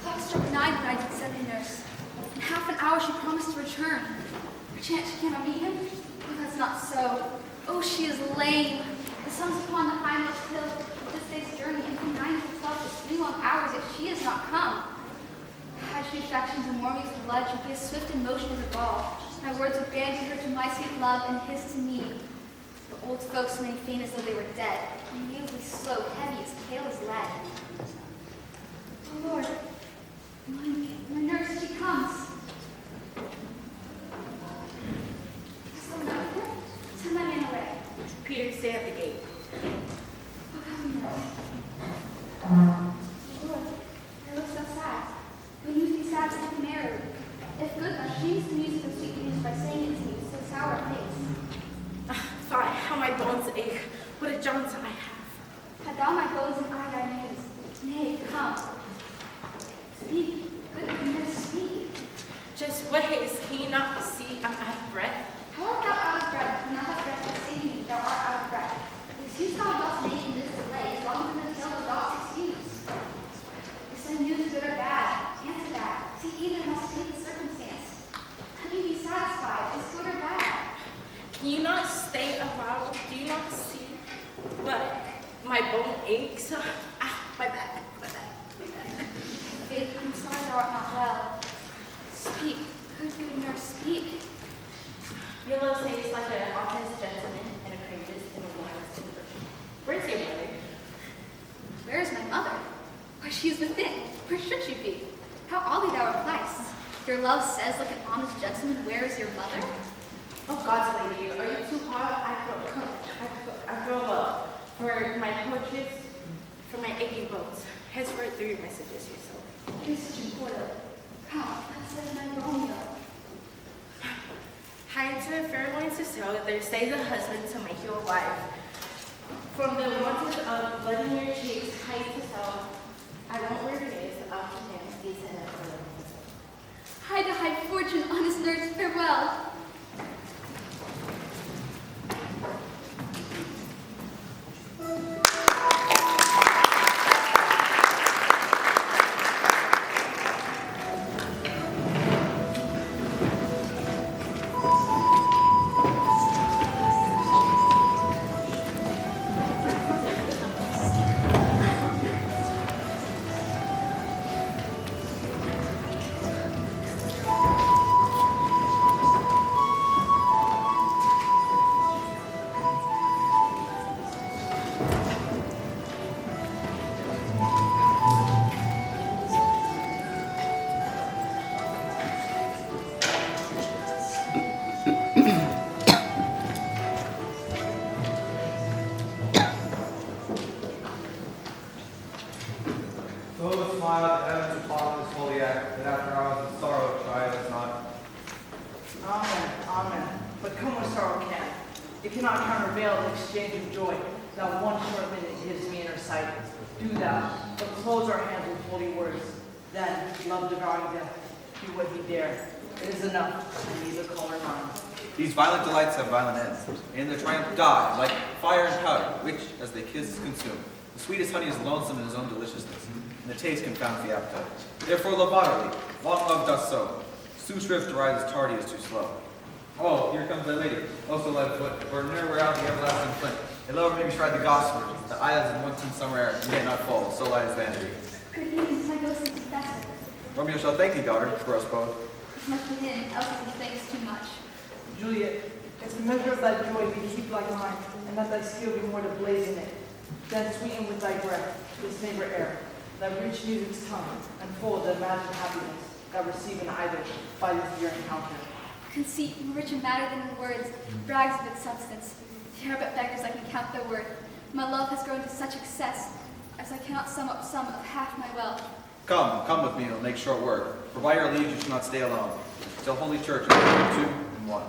Clock struck 9 when I did send the nurse. In half an hour she promised to return. Perchance she cannot meet him? Oh, that's not so. Oh, she is lame. The sun's upon the hindmost hill of this day's journey, and from 9 to 12 is 3 long hours, yet she has not come. Had she affections and Mormy's blood, she'd be as swift in motion as a ball. My words would bandy her to my sweet love, and his to me. The old folks lay faint as though they were dead, and musically slow, heavy, as pale as lead. Oh Lord, my nurse, she comes. Someone out here? Send my man away. Peter, stay at the gate. Oh, come, nurse. Lord, I look so sad. When you be sad, speak merrily. If good, now change the music of sweet news by saying it to me with so sour a face. Fie, how my bones ache. What a Johnson I have. Had thou my bones and I thy names. Nay, come. Speak, good nurse, speak. Just what haste, can you not see I'm out of breath? How art thou out of breath? When thou hast breath, I say to thee, thou art out of breath. The excuse thou dost make in this delay is longer than the tale thou dost excuse. Is the news good or bad? Answer that. See, either must take the circumstance. Let me be satisfied. Is good or bad? Can you not stay a while? Do you not see? But my bone aches. Ah, my back. art not well. Speak, good nurse, speak. Your love says like an honest gentleman and a courageous and a wise temper. Where's your mother? Where is my mother? Why, she is within. Where should she be? How oddly thou repliest. Your love says like an honest gentleman, where is your mother? Oh, God's lady, are you too hot? I grow up for my poetry, for my aching bones. Henceforth through your messages yourself. It is such important. Come, let's let my Romeo. Hide to a fair one to sow, there stays a husband to make you a wife. From the wanted of blood in your cheeks, hide to sow. I won't wear it is, up to him, is in it. Hide the high fortune, honest nurse, farewell. So smile at the heavens upon this holy act, that after hours of sorrow try it as not. Amen, amen. But come where sorrow can. It cannot countervail the exchange of joy that one short minute gives me in her sight. Do thou, but close our hands with holy words. Then, love devouring death, do what he dare. It is enough, and neither call or mine. These violent delights have violent ends, and in their triumph die, like fire and powder, which, as they kiss, is consumed. The sweetest honey is lonesome in his own deliciousness, and the taste confounds the appetite. Therefore love utterly, long love doth so. Too swift rises tardy is too slow. Oh, here comes thy lady, also light of foot, for ne'er wear out the everlasting flint. A lover may be tried the gospel, the islands in one teen summer air, and yet not fall, so light is vanity. Good evening, my ghost is better. Romeo shall thank thee, daughter, for us both. As much for him, else he thanks too much. Juliet, if the measure of thy joy be heaped like mine, and that thy skill be more to blaze in it, then sweeten with thy breath this neighbor air, that rich music's tongue, and full of the imagined happiness that receive in either by this dear encounter. Conceit, more rich in matter than in words, brags of its substance. Here are but beggars that can count their worth. My love has grown to such excess, as I cannot sum up some of half my wealth. Come with me, and we'll make short work. For by your leave you shall not stay alone. Till Holy Church is 2 and 1.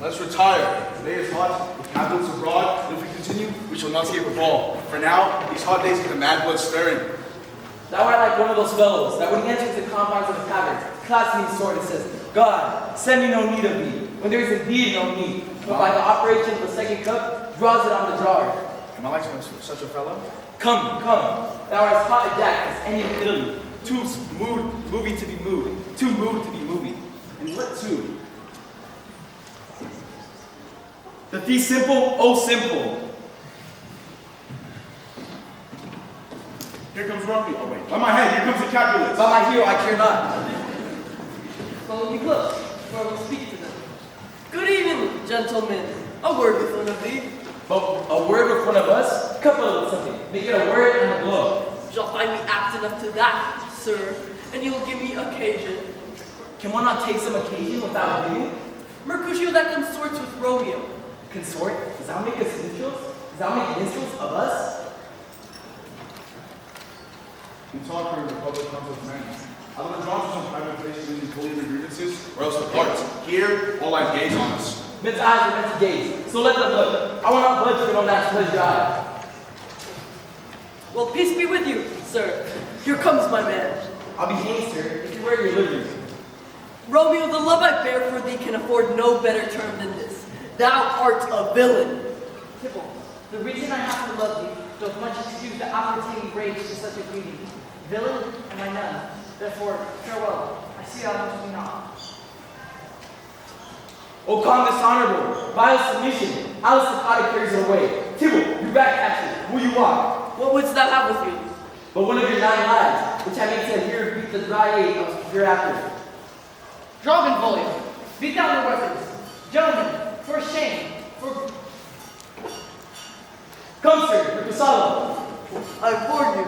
Let's retire. The day is hot, with captives abroad, and if we continue, we shall not escape a ball. For now, these hot days get the mad blood stirring. Thou art like one of those fellows that when he enters the confines of a tavern, clasps his sword and says, God, send me no need of thee, when there is indeed no need, but by the operation of the second cup, draws it on the jar. Am I like such a fellow? Come, thou art as hot a jack as any in Italy. Too movie to be moved, too moved to be moving. And what too? The fee simple, oh simple. Here comes Romeo. Oh wait, by my head, here comes the Capulet. By my hero, I care not. Follow me close, for I will speak to them. Good evening, gentlemen. A word with one of thee. But a word with one of us? Couple of something. Make it a word and a blow. Shall find me apt enough to that, sir, and you will give me occasion. Can one not take some occasion without you? Mercutio that consorts with Romeo, Consort? Does thou make us minstrels? Does thou make minstrels of us? You talk for the public comes with men. Either we're drawn to some private place in these holy grievances, or else depart. Here, all eyes gaze on us. Men's eyes are meant to gaze, so let them look. I will not budge from on that pleasure eye. Well, peace be with you, sir. Here comes my man. I'll be hanged, sir, if you wear your livery. Romeo, the love I bear for thee can afford no better term than this. Thou art a villain. Tybalt, the reason I have to love thee doth much excuse the appertaining rage to such a beauty. Villain am I none. Therefore, farewell. I see thou knowest me not. O calm dishonorable, vile submission, Alice the Potter carries her away. Tybalt, your back captured, will you walk? What wouldst thou have with me? But one of your 9 lives, which I make to here beat the dry aid of hereafter. Draw Benvolio. Beat down your weapons. Gentlemen, for shame, for... Come, sir, your Pasalo. I warn you.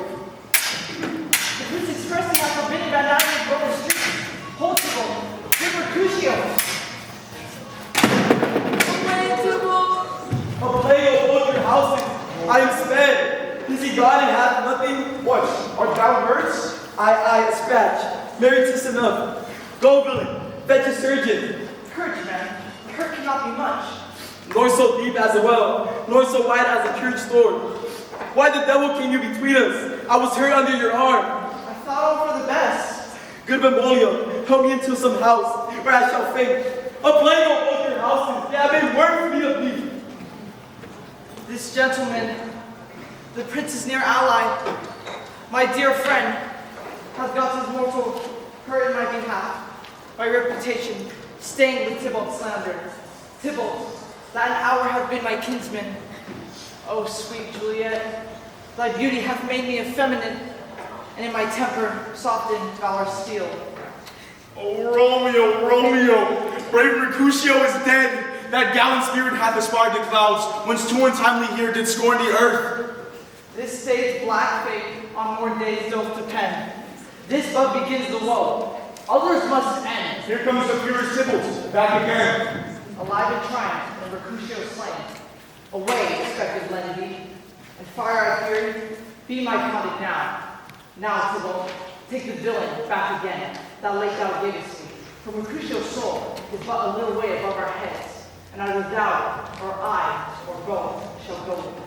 The prince expressly hath forbidden vandality in Roman streets. Hold Tybalt. Give Mercutio. Away, Tybalt! A plague of both your houses, I am sped. Is he gone and hath nothing? What? Art thou hurt? I scratch. Mary, 'tis enough. Go, villain, fetch a surgeon. Courage, man. The hurt cannot be much. Nor so deep as a well, nor so wide as a pure sword. Why the devil came you between us? I was hurt under your arm. I thought all for the best. Good Benvolio, help me into some house where I shall faint. A plague of both your houses, they have been worse for me of thee. This gentleman, the prince's near ally, my dear friend, hath got his mortal hurt in my behalf. My reputation stained with Tybalt's slander. Tybalt, that an hour have been my kinsman. O sweet Juliet, thy beauty hath made me effeminate, and in my temper softened valor's steel. Oh, Romeo, Romeo, brave Mercutio is dead. That gallant spirit hath aspired the clouds, whence too untimely here did scorn the earth. This day's black fate on more days doth depend. This but begins the woe. Others must end. Here comes the furious Tybalt, back again. Alive in triumph, and Mercutio slain. Away, expected lenity, and fire I feared, be my conduct now. Now, Tybalt, take the villain back again, that late thou gavest me. For Mercutio's soul is but a little way above our heads, and either thou, or I, or both, shall go with him.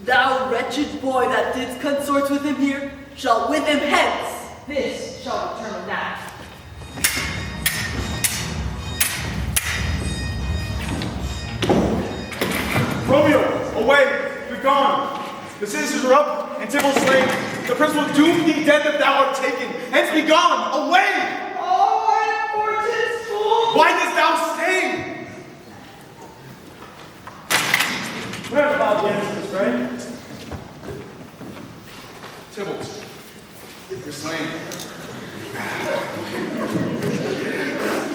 Thou wretched boy that didst consort with him here, shall with him hence. This shall determine that. Romeo, away, be gone. The citizens are up, and Tybalt slain. The prince will doom thee dead if thou art taken. Hence be gone, away! Oh, unfortunate fool! Why dost thou stay? Where's Bob Jensen's friend? Tybalt, you're slain.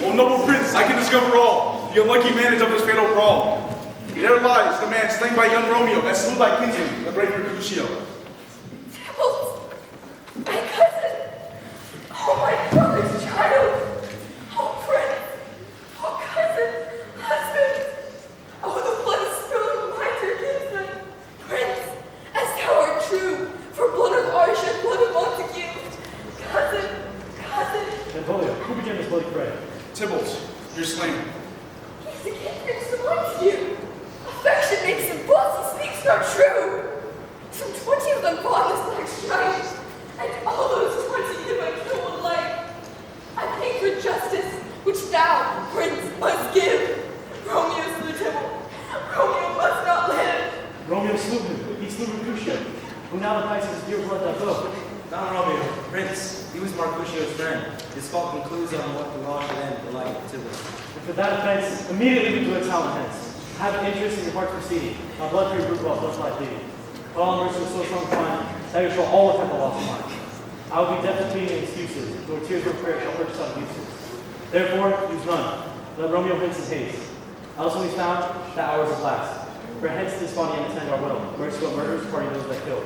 O noble prince, I can discover all. The unlucky man is of this fatal brawl. There lies the man slain by young Romeo that slew thy kinsman, the brave Mercutio. Tybalt! My cousin! Oh, my brother's child! Oh, prince! Oh, cousin! Husband! Oh, the blood is spilled from my dear kinsman! Prince, as thou art true, for blood of ours shed blood of Montague! Cousin! Cousin! Benvolio, who began this bloody fray? Tybalt, you're slain. He's a kindred to Montague! Affection makes him false, he speaks not true! Some 20 of them fought us like stripes, and all those 20 him I killed alike. I pay for justice, which thou, prince, must give. Romeo slew Tybalt. Romeo must not live. Romeo slew him. He slew Mercutio, who now the price of his dear blood doth owe. Don Romeo, Prince, he was Mercutio's friend. His fault concludes on what the law should end, the life of Tybalt. And for that offense, immediately we do a talent hence. Have an interest in your heart's proceeding. My blood for your root well, blood lie bleeding. But all mercy was so strong time, that you shall all attempt the loss of mine. I will be deaf to pleading excuses, nor tears nor prayer shall purchase out abuses. Therefore, use none. Let Romeo hence his haste. Else when he's found, the hours is last. For hence this body and attend our will. Mercy will murderers, party those that kill.